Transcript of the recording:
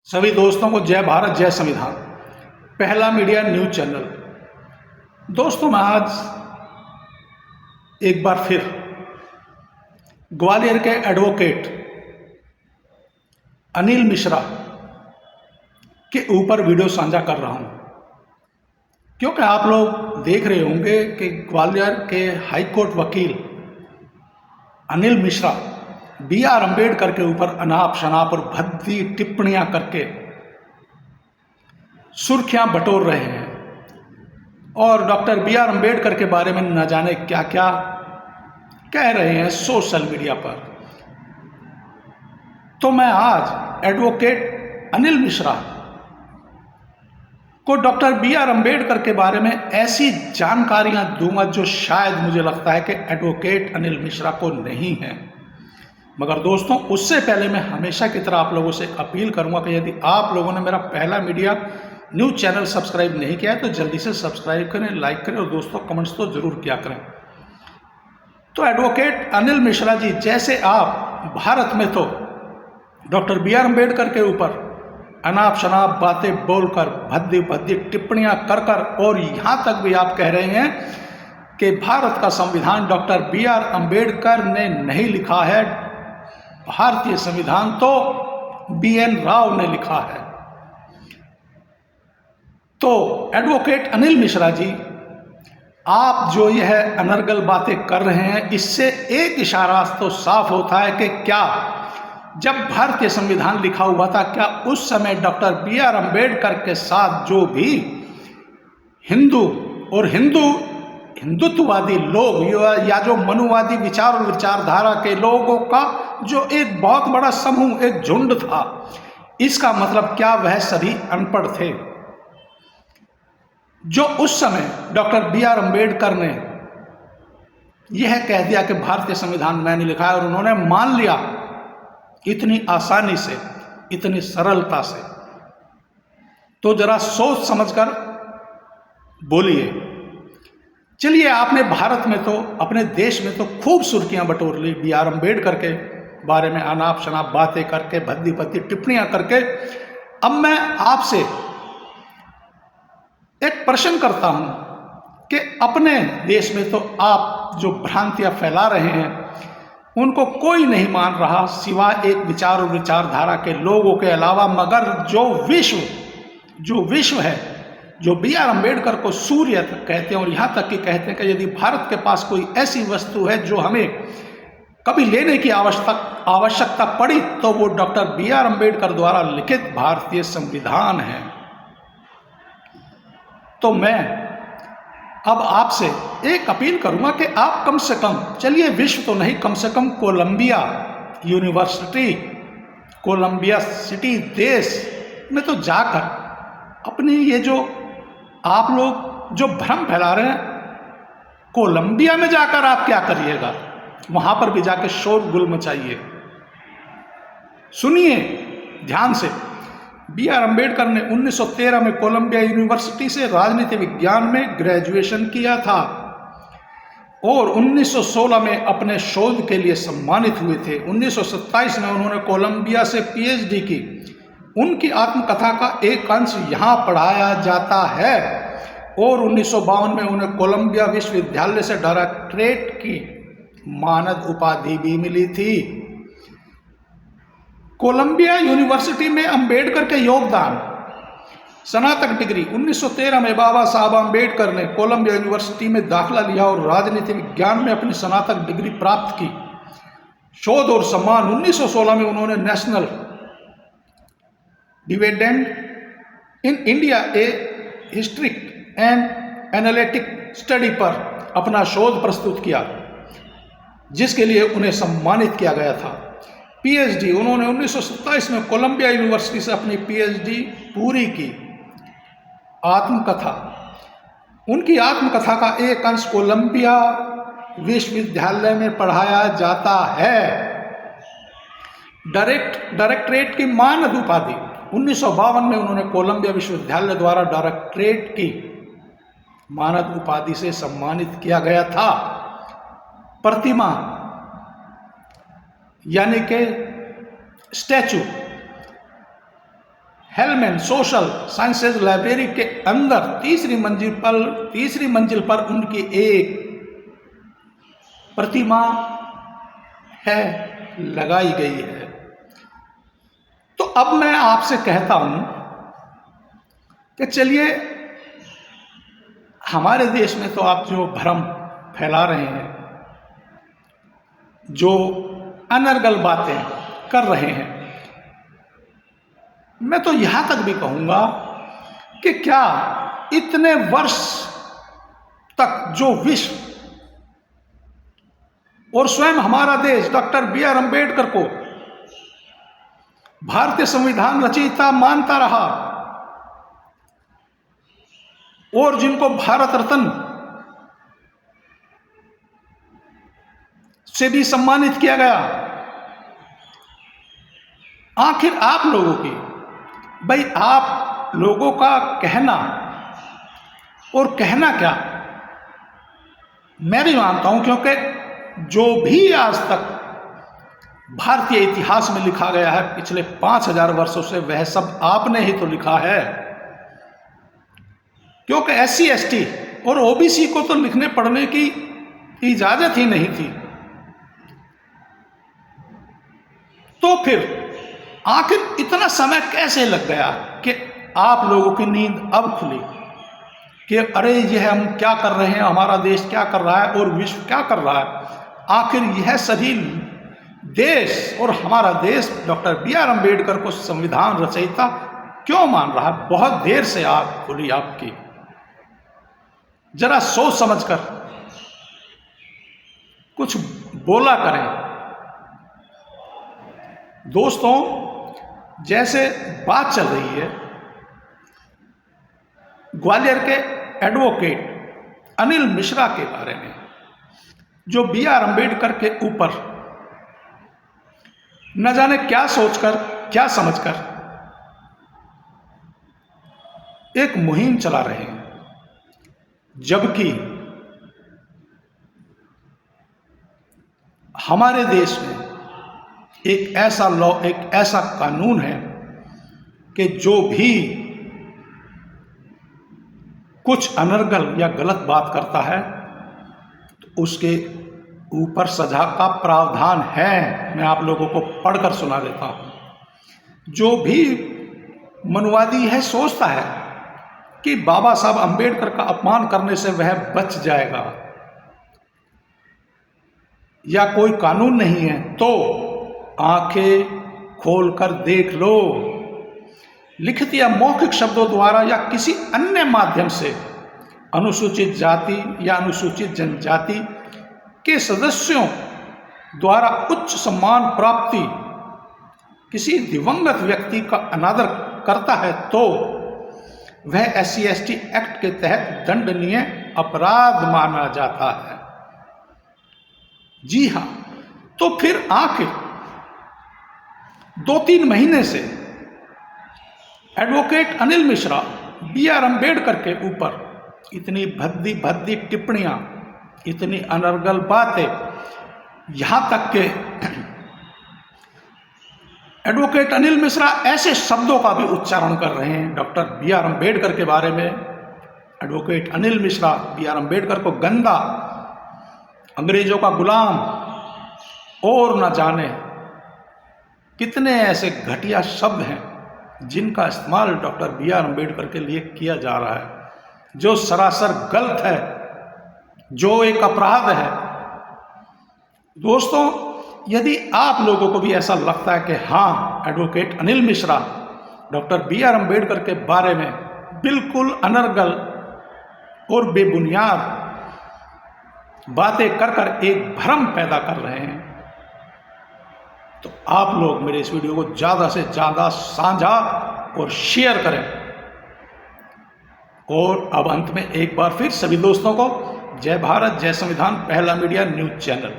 सभी दोस्तों को जय भारत जय संविधान। पहला मीडिया न्यूज चैनल। दोस्तों, मैं आज एक बार फिर ग्वालियर के एडवोकेट अनिल मिश्रा के ऊपर वीडियो साझा कर रहा हूं, क्योंकि आप लोग देख रहे होंगे कि ग्वालियर के हाईकोर्ट वकील अनिल मिश्रा B.R. अम्बेडकर के ऊपर अनाप शनाप और भद्दी टिप्पणियां करके सुर्खियां बटोर रहे हैं और डॉक्टर B.R. अम्बेडकर के बारे में न जाने क्या क्या कह रहे हैं सोशल मीडिया पर। तो मैं आज एडवोकेट अनिल मिश्रा को डॉक्टर B.R. अम्बेडकर के बारे में ऐसी जानकारियां दूंगा जो शायद मुझे लगता है कि एडवोकेट अनिल मिश्रा को नहीं है। मगर दोस्तों, उससे पहले मैं हमेशा की तरह आप लोगों से अपील करूंगा कि यदि आप लोगों ने मेरा पहला मीडिया न्यूज चैनल सब्सक्राइब नहीं किया है तो जल्दी से सब्सक्राइब करें, लाइक करें और दोस्तों कमेंट्स तो जरूर किया करें। तो एडवोकेट अनिल मिश्रा जी, जैसे आप भारत में तो डॉक्टर B.R. अम्बेडकर के ऊपर अनाप शनाप बातें बोलकर, भद्दी भद्दी टिप्पणियां कर कर और यहां तक भी आप कह रहे हैं कि भारत का संविधान डॉक्टर B.R. अम्बेडकर ने नहीं लिखा है, भारतीय संविधान तो B.N. राव ने लिखा है। तो एडवोकेट अनिल मिश्रा जी, आप जो यह अनर्गल बातें कर रहे हैं, इससे एक इशारा तो साफ होता है कि क्या जब भारतीय संविधान लिखा हुआ था, क्या उस समय डॉक्टर B.R. अम्बेडकर के साथ जो भी हिंदू और हिंदुत्ववादी लोग या जो मनुवादी विचार और विचारधारा के लोगों का जो एक बहुत बड़ा समूह, एक झुंड था, इसका मतलब क्या वह सभी अनपढ़ थे? जो उस समय डॉक्टर B.R. अम्बेडकर ने यह कह दिया कि भारतीय संविधान मैंने लिखा है और उन्होंने मान लिया इतनी आसानी से, इतनी सरलता से, तो जरा सोच समझकर बोलिए। चलिए, आपने भारत में तो, अपने देश में तो खूब सुर्खियां बटोर ली B.R. अम्बेडकर के बारे में अनाप शनाप बातें करके, भद्दी भद्दी टिप्पणियां करके। अब मैं आपसे एक प्रश्न करता हूं कि अपने देश में तो आप जो भ्रांतियां फैला रहे हैं उनको कोई नहीं मान रहा सिवाय एक विचार और विचारधारा के लोगों के अलावा, मगर जो विश्व है, जो B.R. अम्बेडकर को सूर्य कहते हैं और यहाँ तक कि कहते हैं कि यदि भारत के पास कोई ऐसी वस्तु है जो हमें कभी लेने की आवश्यकता पड़ी तो वो डॉक्टर B.R. अम्बेडकर द्वारा लिखित भारतीय संविधान है। तो मैं अब आपसे एक अपील करूंगा कि आप कम से कम, चलिए विश्व तो नहीं, कम से कम कोलंबिया यूनिवर्सिटी, कोलंबिया सिटी देश में तो जाकर अपनी ये जो आप लोग जो भ्रम फैला रहे हैं, कोलंबिया में जाकर आप क्या करिएगा? वहां पर भी जाकर शोरगुल मचाइए। सुनिए ध्यान से। B.R. अम्बेडकर ने 1913 में कोलंबिया यूनिवर्सिटी से राजनीति विज्ञान में ग्रेजुएशन किया था और 1916 में अपने शोध के लिए सम्मानित हुए थे। 1927 में उन्होंने कोलंबिया से PhD की। उनकी आत्मकथा का एक अंश यहाँ पढ़ाया जाता है और 1952 में उन्हें कोलंबिया विश्वविद्यालय से डॉक्टरेट की मानद उपाधि भी मिली थी। कोलंबिया यूनिवर्सिटी में अंबेडकर के योगदान। स्नातक डिग्री 1913 में बाबा साहब अंबेडकर ने कोलंबिया यूनिवर्सिटी में दाखिला लिया और राजनीति विज्ञान में अपनी स्नातक डिग्री प्राप्त की। शोध और सम्मान 1916 में उन्होंने national dividend in India A historic and analytic study पर अपना शोध प्रस्तुत किया, जिसके लिए उन्हें सम्मानित किया गया था। PhD उन्होंने 1927 में कोलंबिया यूनिवर्सिटी से अपनी PhD पूरी की। आत्मकथा, उनकी आत्मकथा का एक अंश कोलंबिया विश्वविद्यालय में पढ़ाया जाता है। डायरेक्टरेट की मानद उपाधि 1952 में उन्होंने कोलंबिया विश्वविद्यालय द्वारा डायरेक्टरेट की मानद उपाधि से सम्मानित किया गया था। प्रतिमा यानी कि statue Hellman social sciences library के अंदर तीसरी मंजिल पर उनकी एक प्रतिमा है, लगाई गई है। तो अब मैं आपसे कहता हूं कि चलिए, हमारे देश में तो आप जो भ्रम फैला रहे हैं, जो अनर्गल बातें कर रहे हैं, मैं तो यहां तक भी कहूंगा कि क्या इतने वर्ष तक जो विश्व और स्वयं हमारा देश डॉक्टर B.R. अम्बेडकर को भारतीय संविधान रचयिता मानता रहा और जिनको भारत रत्न से भी सम्मानित किया गया, आखिर आप लोगों की, भाई आप लोगों का कहना और कहना क्या, मैं भी मानता हूं, क्योंकि जो भी आज तक भारतीय इतिहास में लिखा गया है पिछले 5000 वर्षों से, वह सब आपने ही तो लिखा है। क्योंकि SC ST और OBC को तो लिखने पढ़ने की इजाजत ही नहीं थी। तो फिर आखिर इतना समय कैसे लग गया कि आप लोगों की नींद अब खुली कि अरे यह हम क्या कर रहे हैं, हमारा देश क्या कर रहा है और विश्व क्या कर रहा है। आखिर यह सभी देश और हमारा देश डॉक्टर B.R. अम्बेडकर को संविधान रचयिता क्यों मान रहा है? बहुत देर से आंख खुली आपकी, जरा सोच समझकर कुछ बोला करें। दोस्तों, जैसे बात चल रही है ग्वालियर के एडवोकेट अनिल मिश्रा के बारे में, जो B.R. अम्बेडकर के ऊपर न जाने क्या सोचकर, क्या समझकर एक मुहिम चला रहे हैं, जबकि हमारे देश में एक ऐसा लॉ, एक ऐसा कानून है कि जो भी कुछ अनर्गल या गलत बात करता है तो उसके ऊपर सजा का प्रावधान है। मैं आप लोगों को पढ़कर सुना देता हूं। जो भी मनुवादी है सोचता है कि बाबा साहब अम्बेडकर का अपमान करने से वह बच जाएगा या कोई कानून नहीं है, तो आंखें खोलकर देख लो। लिखित या मौखिक शब्दों द्वारा या किसी अन्य माध्यम से अनुसूचित जाति या अनुसूचित जनजाति के सदस्यों द्वारा उच्च सम्मान प्राप्ति किसी दिवंगत व्यक्ति का अनादर करता है तो वह SC ST एक्ट के तहत दंडनीय अपराध माना जाता है। जी हां, तो फिर आखिर 2-3 महीने से एडवोकेट अनिल मिश्रा B.R. अम्बेडकर के ऊपर इतनी भद्दी भद्दी टिप्पणियां, इतनी अनर्गल बातें, यहां तक के एडवोकेट अनिल मिश्रा ऐसे शब्दों का भी उच्चारण कर रहे हैं डॉक्टर B.R. अम्बेडकर के बारे में। Advocate Anil Mishra B.R. अम्बेडकर को गंदा, अंग्रेजों का गुलाम और न जाने कितने ऐसे घटिया शब्द हैं जिनका इस्तेमाल डॉक्टर B.R. अम्बेडकर के लिए किया जा रहा है, जो सरासर गलत है, जो एक अपराध है। दोस्तों, यदि आप लोगों को भी ऐसा लगता है कि हाँ, advocate Anil Mishra doctor B.R. Ambedkar के बारे में बिल्कुल अनर्गल और बेबुनियाद बातें कर कर एक भ्रम पैदा कर रहे हैं, तो आप लोग मेरे इस वीडियो को ज़्यादा से ज़्यादा साझा और शेयर करें। और अब अंत में एक बार फिर सभी दोस्तों को जय भारत, जय संविधान, पहला मीडिया न्यूज़ चैनल।